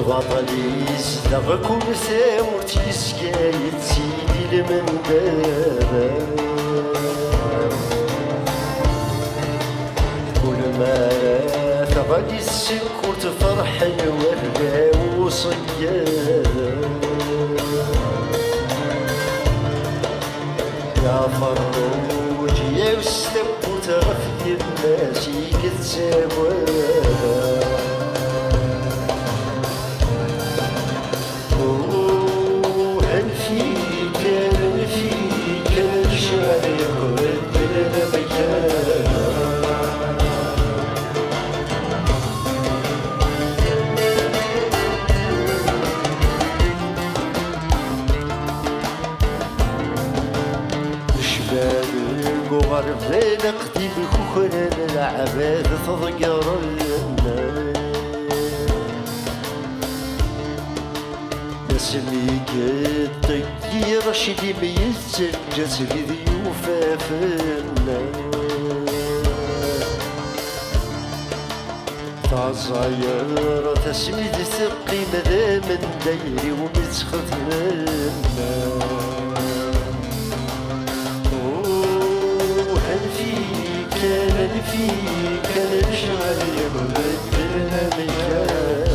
وطني زدغ كل ثمرتي سكايت سيدي المندابة كل ما ثغلي السكر تفرح الوردة وصيادة يا فروج يا وستب وتغفي الناس يكتسابها غرفين قديم كوخرين العباد تضقر نسمي قد طير شدي ميزن جسدي ضيوفا فينا تعصاير تسميد ثقي مذا من دايري ومتخذ منا كان فيك نشعل يبدلنا مكان